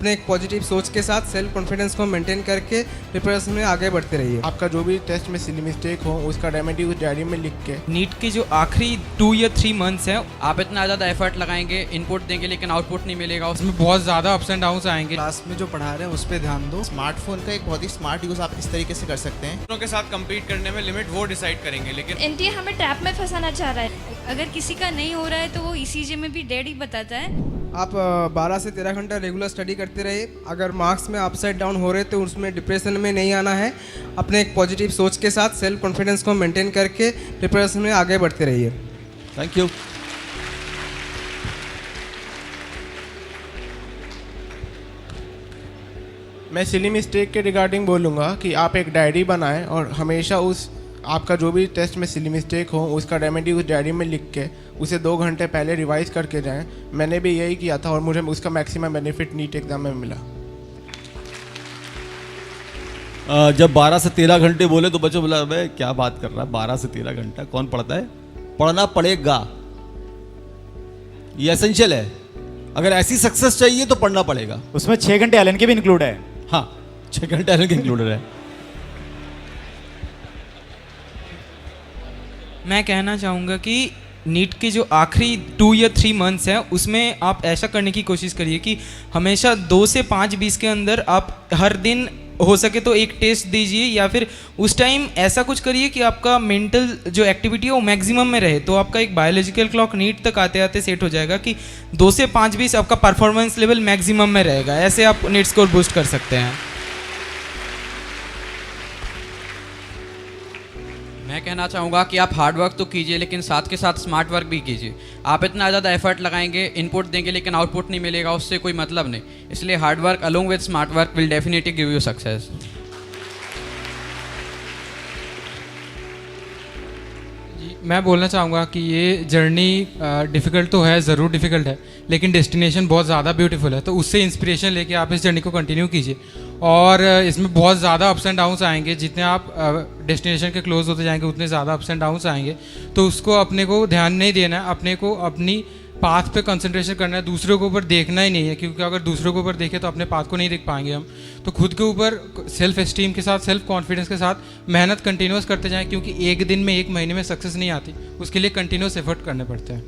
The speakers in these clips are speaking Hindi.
अपने एक पॉजिटिव सोच के साथ सेल्फ कॉन्फिडेंस को मेंटेन करके प्रिपरेशन में आगे बढ़ते रहिए। आपका जो भी टेस्ट में सिली मिस्टेक हो उसका रेमेडी उस डायरी में लिख के। नीट के जो आखिरी 2 या 3 मंथ्स हैं, आप इतना ज़्यादा एफर्ट लगाएंगे, इनपुट देंगे, लेकिन आउटपुट नहीं मिलेगा, उसमें बहुत ज़्यादा अप्स एंड डाउन्स आएंगे। क्लास में जो पढ़ा रहे हैं उस पर ध्यान दो। स्मार्टफोन का एक बहुत ही स्मार्ट यूज़ आप इस तरीके से कर सकते हैं। दूसरों के साथ compete करने में लिमिट वो डिसाइड करेंगे, लेकिन एनटीए हमें ट्रैप में फंसाना चाह रहा है। अगर किसी का नहीं हो रहा है तो वो ईसीजी में भी डेड ही बताता है। आप 12 से 13 घंटा रेगुलर स्टडी करते रहिए। अगर मार्क्स में अपसाइड डाउन हो रहे तो उसमें डिप्रेशन में नहीं आना है। अपने एक पॉजिटिव सोच के साथ सेल्फ कॉन्फिडेंस को मेंटेन करके प्रिपरेशन में आगे बढ़ते रहिए। Thank you. मैं सिली मिस्टेक के रिगार्डिंग बोलूँगा कि आप एक डायरी बनाएं और हमेशा उस आपका जो भी टेस्ट में सिली मिस्टेक हो उसका रेमेडी उस डायरी में लिख के उसे 2 घंटे पहले रिवाइज करके जाएं। मैंने भी यही किया था और मुझे उसका मैक्सिमम बेनिफिट नीट एग्जाम में मिला। जब 12 से 13 घंटे बोले तो बच्चों बोला मैं क्या बात कर रहा है, 12 से 13 घंटा कौन पढ़ता है? पढ़ना पड़ेगा, ये एसेंशियल है। अगर ऐसी सक्सेस चाहिए तो पढ़ना पड़ेगा। उसमें 6 घंटे एलन के भी इंक्लूड है। हाँ, 6 घंटे एलन के इंक्लूडेड है। मैं कहना चाहूँगा कि नीट के जो आखिरी 2 या 3 मंथ्स हैं, उसमें आप ऐसा करने की कोशिश करिए कि हमेशा 2 से 5-20 के अंदर आप हर दिन हो सके तो एक टेस्ट दीजिए, या फिर उस टाइम ऐसा कुछ करिए कि आपका मेंटल जो एक्टिविटी है वो मैक्सिमम में रहे। तो आपका एक बायोलॉजिकल क्लॉक नीट तक आते आते सेट हो जाएगा कि 2 से 5-20 आपका परफॉर्मेंस लेवल मैक्सिमम में रहेगा। ऐसे आप नीट स्कोर बूस्ट कर सकते हैं। मैं कहना चाहूँगा कि आप हार्ड वर्क तो कीजिए, लेकिन साथ के साथ स्मार्ट वर्क भी कीजिए। आप इतना ज़्यादा एफर्ट लगाएंगे, इनपुट देंगे, लेकिन आउटपुट नहीं मिलेगा, उससे कोई मतलब नहीं। इसलिए hard work along with smart work will definitely give you success. मैं बोलना चाहूँगा कि ये जर्नी डिफ़िकल्ट तो है, ज़रूर डिफ़िकल्ट है, लेकिन डेस्टिनेशन बहुत ज़्यादा ब्यूटीफुल है। तो उससे इंस्पिरेशन लेके आप इस जर्नी को कंटिन्यू कीजिए। और इसमें बहुत ज़्यादा अप्स एंड डाउन्स आएंगे। जितने आप डेस्टिनेशन के क्लोज होते जाएंगे उतने ज़्यादा अप्स एंड डाउन्स आएंगे। तो उसको अपने को ध्यान नहीं देना है, अपने को अपनी पाथ पे कंसंट्रेशन करना है, दूसरों के ऊपर देखना ही नहीं है। क्योंकि अगर दूसरों के ऊपर देखें तो अपने पाथ को नहीं देख पाएंगे हम। तो खुद के ऊपर सेल्फ एस्टीम के साथ, सेल्फ कॉन्फिडेंस के साथ मेहनत कंटिन्यूस करते जाएं। क्योंकि एक दिन में, एक महीने में सक्सेस नहीं आती, उसके लिए कंटिन्यूस एफर्ट करने पड़ते हैं।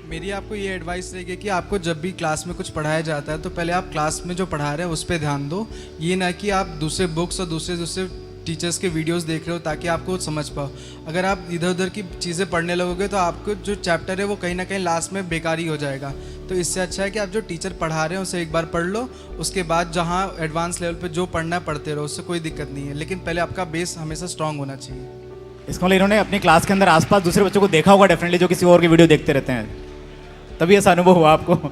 मेरी आपको ये एडवाइस रहेगी कि आपको जब भी क्लास में कुछ पढ़ाया जाता है तो पहले आप क्लास में जो पढ़ा रहे हैं उस पर ध्यान दो। ये ना कि आप दूसरे बुक्स और दूसरे टीचर्स के वीडियोस देख रहे हो ताकि आपको समझ पाओ। अगर आप इधर उधर की चीज़ें पढ़ने लगोगे तो आपको जो चैप्टर है वो कहीं ना कहीं लास्ट में बेकार ही हो जाएगा। तो इससे अच्छा है कि आप जो टीचर पढ़ा रहे हैं उसे एक बार पढ़ लो, उसके बाद जहाँ एडवांस लेवल पे जो पढ़ना है पढ़ते रहो, उससे कोई दिक्कत नहीं है। लेकिन पहले आपका बेस हमेशा स्ट्रांग होना चाहिए। इसको इन्होंने अपनी क्लास के अंदर आसपास दूसरे बच्चों को देखा होगा डेफिनेटली, जो किसी और की वीडियो देखते रहते हैं, तभी ऐसा अनुभव हुआ आपको।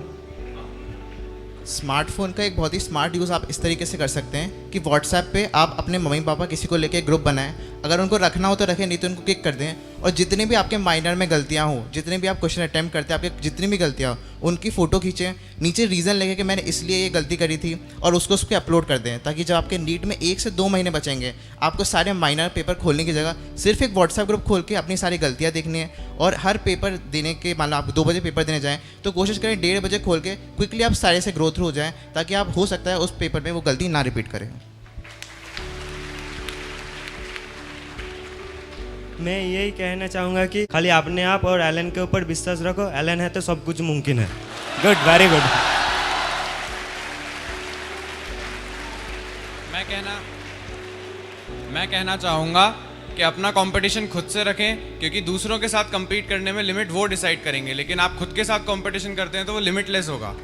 स्मार्टफोन का एक बहुत ही स्मार्ट यूज़ आप इस तरीके से कर सकते हैं कि व्हाट्सएप पे आप अपने मम्मी पापा किसी को लेके ग्रुप बनाएं। अगर उनको रखना हो तो रखें, नहीं तो उनको किक कर दें। और जितनी भी आपके माइनर में गलतियां हो, जितने भी आप क्वेश्चन अटैम्प्ट करते हैं, आपके जितनी भी गलतियां हो उनकी फ़ोटो खींचें, नीचे रीज़न लिखे कि मैंने इसलिए ये गलती करी थी, और उसको उस पर अपलोड कर दें। ताकि जब आपके नीट में 1 से 2 महीने बचेंगे, आपको सारे माइनर पेपर खोलने की जगह सिर्फ एक व्हाट्सएप ग्रुप खोल के अपनी सारी गलतियाँ देखनी है। और हर पेपर देने के, मान लो आप 2 बजे पेपर देने जाएँ तो कोशिश करें 1:30 बजे खोल के क्विकली आप सारे से ग्रो थ्रू हो जाएँ, ताकि आप हो सकता है उस पेपर में वो गलती ना रिपीट करें। मैं यही कहना चाहूँगा कि खाली अपने आप और एलन के ऊपर विश्वास रखो। एलन है तो सब कुछ मुमकिन है। Good, very good. मैं कहना चाहूँगा कि अपना कंपटीशन खुद से रखें, क्योंकि दूसरों के साथ compete करने में लिमिट वो डिसाइड करेंगे, लेकिन आप खुद के साथ कंपटीशन करते हैं तो वो लिमिटलेस होगा।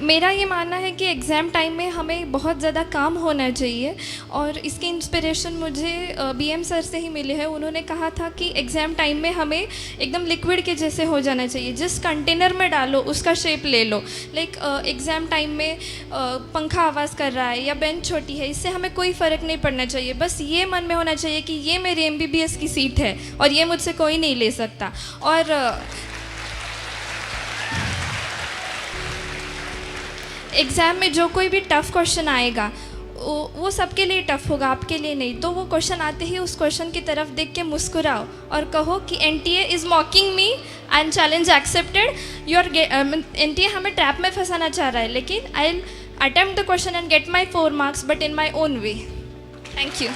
मेरा ये मानना है कि एग्ज़ाम टाइम में हमें बहुत ज़्यादा काम होना चाहिए, और इसकी इंस्पिरेशन मुझे बीएम सर से ही मिली है। उन्होंने कहा था कि एग्ज़ाम टाइम में हमें एकदम लिक्विड के जैसे हो जाना चाहिए। जिस कंटेनर में डालो उसका शेप ले लो। लाइक एग्ज़ाम टाइम में पंखा आवाज़ कर रहा है या बेंच छोटी है, इससे हमें कोई फ़र्क नहीं पड़ना चाहिए। बस ये मन में होना चाहिए कि ये मेरी MBBS की सीट है और ये मुझसे कोई नहीं ले सकता। और एग्ज़ाम में जो कोई भी टफ़ क्वेश्चन आएगा वो सबके लिए टफ होगा, आपके लिए नहीं। तो वो क्वेश्चन आते ही उस क्वेश्चन की तरफ देख के मुस्कुराओ और कहो कि NTA is mocking me and challenge accepted. NTA हमें ट्रैप में फंसाना चाह रहा है, लेकिन I will attempt the question and get my 4 marks but in my own way. Thank you.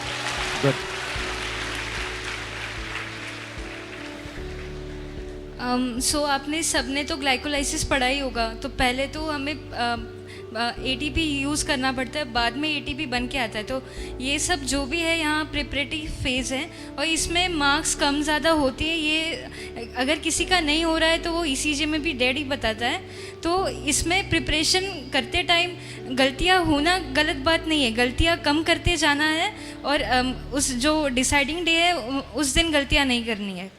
So आपने सबने तो ग्लाइकोलाइसिस पढ़ा ही होगा, तो पहले तो हमें ATP यूज़ करना पड़ता है, बाद में ATP बन के आता है। तो ये सब जो भी है यहाँ प्रिपरेटरी फेज़ है और इसमें मार्क्स कम ज़्यादा होती है। ये अगर किसी का नहीं हो रहा है तो वो ECG में भी डेड ही बताता है। तो इसमें प्रिपरेशन करते टाइम गलतियाँ होना गलत बात नहीं है, गलतियाँ कम करते जाना है और उस जो डिसाइडिंग डे है उस दिन गलतियाँ नहीं करनी है।